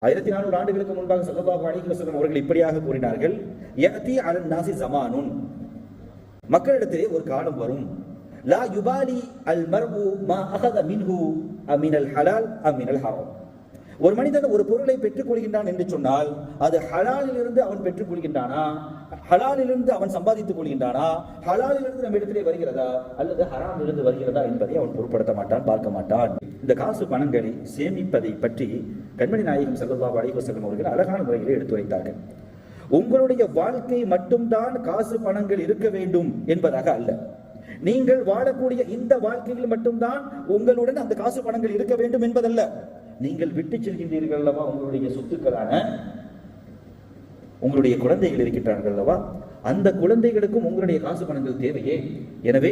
1400 ஆண்டுகளுக்கு முன்பாக ஸல்லல்லாஹு அலைஹி வஸல்லம் அவர்கள் இப்படியாக கூறினார்கள், யஅதி அலன் நாஸி ஸமானுன், மக்களிடத்திலே ஒரு காலம் வரும், லா யுபாலி அல் மர்உ மா அகத மின்ஹு அமினல் ஹலால் அமினல் ஹராம். ஒரு மனிதன் ஒரு பொருளை பெற்றுக் கொள்கின்றான் என்று சொன்னால் அது ஹலாலிலிருந்து அவன் பெற்றுக் கொள்கின்றானா, ஹலாலிலிருந்து அவன் சம்பாதித்துக் கொள்கின்றானா, ஹலாலிலிருந்து நம்ம இடத்திலே வருகிறதா அல்லது ஹராமிலிருந்து வருகிறதா என்பதை அவன் பொருட்படுத்த மாட்டான், பார்க்க மாட்டான். இந்த காசு பணங்களை சேமிப்பதை பற்றி கண்மணி நாயகம் ஸல்லல்லாஹு அலைஹி வஸல்லம் அவர்கள் அழகான முறையிலே எடுத்துரைத்தார்கள். உங்களுடைய வாழ்க்கை மட்டும்தான் காசு பணங்கள் இருக்க வேண்டும் என்பதாக அல்ல. நீங்கள் வாழக்கூடிய இந்த வாழ்க்கையில் மட்டும்தான் உங்களுடன் அந்த காசு பணங்கள் இருக்க வேண்டும் என்பதல்ல. நீங்கள் விட்டு செல்கின்றீர்கள் அல்லவா, உங்களுடைய சொத்துக்களான உங்களுடைய குழந்தைகள் இருக்கின்றார்கள் அல்லவா, அந்த குழந்தைகளுக்கும் உங்களுடைய காசு பணங்கள் தேவையே. எனவே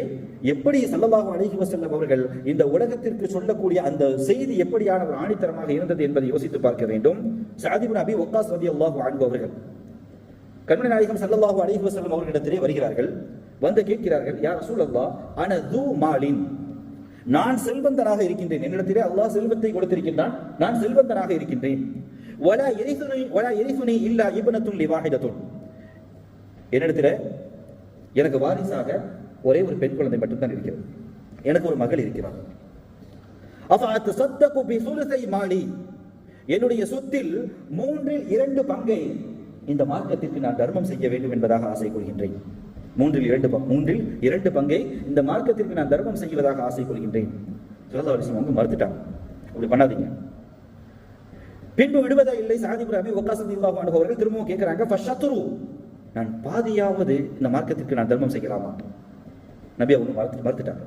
எப்படி ஸல்லல்லாஹு அலைஹி வஸல்லம் அவர்கள் இந்த உலகத்திற்கு சொல்லக்கூடிய அந்த செய்தி எப்படியான ஒரு ஆணித்தரமாக இருந்தது என்பதை யோசித்து பார்க்க வேண்டும். ஸஅத் இப்னு அபி வக்காஸ் ரலியல்லாஹு அன்ஹு அவர்கள் கண்மணி நாயகம் ஸல்லல்லாஹு அலைஹி வஸல்லம் அவர்களிடத்திலே வருகிறார்கள். வந்து கேட்கிறார்கள், யா ரசூலல்லாஹ் அன து மாலின், நான் செல்வந்தனாக இருக்கின்றேன், என்னிடத்திலே அல்லாஹ் செல்வத்தை கொடுத்திருக்கின்றான், நான் செல்வந்தனாக இருக்கின்றேன். வலா யரிசுனி இல்லா இப்னத்துன் லிவாஹிதத்துன், என்னிடத்திலே எனக்கு வாரிசாக ஒரே ஒரு பெண் குழந்தை மட்டும்தான் இருக்கிறது, எனக்கு ஒரு மகள் இருக்கிறார். அஃபஅத்தஸத்தகு பிசுலுஸை மாலி, என்னுடைய சொத்தில் 2/3 பங்கை இந்த மார்க்கத்திற்கு நான் தர்மம் செய்ய வேண்டும் என்பதாக ஆசை கொள்கின்றேன். 2/3 பங்கை இந்த மார்க்கத்திற்கு நான் தர்மம் செய்வதாக ஆசை கொள்கின்றேன். ஸல்லல்லாஹு அலைஹி வஸல்லம் மறுத்துட்டாங்க, அப்படி பண்ணாதீங்க. பின்பு விடுவதா இல்லை. ஸஅத் இப்னு அபி வக்காஸ் ரலியல்லாஹு அன்ஹு அவர்கள் திரும்பவும் கேட்கிறாங்க, ஃபஷத்ரு, நான் பாதியாவது இந்த மார்க்கத்திற்கு நான் தர்மம் செய்யலாமா? நபி அவங்க மறுத்துட்டாங்க.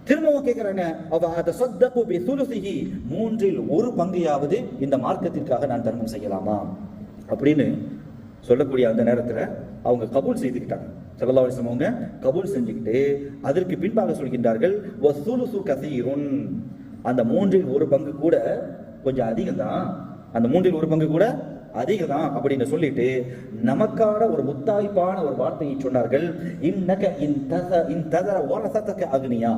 திரும்பவும் கேட்கிறாங்க, அவ அதஸத்தகு பிசுலுஸிஹி, 1/3 பங்கையாவது இந்த மார்க்கத்திற்காக நான் தர்மம் செய்யலாமா அப்படின்னு சொல்லக்கூடிய அந்த நேரத்தில் அவங்க கபூல் செய்துக்கிட்டாங்க. ஸல்லல்லாஹு அலைஹி வஸல்லம் அவங்க கபூல் செஞ்சுக்கிட்டு அதற்கு பின்பாக சொல்கின்றார்கள், வஸுலுஸு கஸீருன், அந்த 1/3 பங்கு கூட கொஞ்சம் அதிகம் தான், அந்த 1/3 பங்கு கூட அதிகம் தான் அப்படின்னு சொல்லிட்டு நமக்கான ஒரு முத்தாய்ப்பான ஒரு வார்த்தையை சொன்னார்கள். இன்னக இன்தஸர வரஸதக அக்னியா,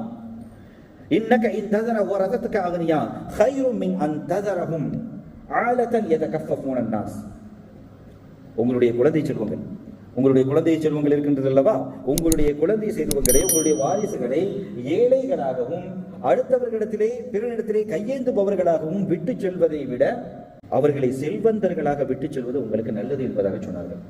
இன்னக இன்தஸர வரஸதக அக்னியா கைரும் மின் அன் தஸரஹும் ஆலதன் யதகஃபஃபூன அன்னாஸ். உங்களுடைய குழந்தை செல்வங்கள், உங்களுடைய குழந்தை செல்வங்கள் இருக்கின்றது அல்லவா, உங்களுடைய குழந்தை செல்வங்களை, உங்களுடைய வாரிசுகளை ஏழைகளாகவும் அடுத்தவர்களிடத்திலே பிறரிடத்திலே கையேந்துபவர்களாகவும் விட்டு செல்வதை விட அவர்களை செல்வந்தர்களாக விட்டு செல்வது உங்களுக்கு நல்லது என்பதாக சொன்னார்கள்.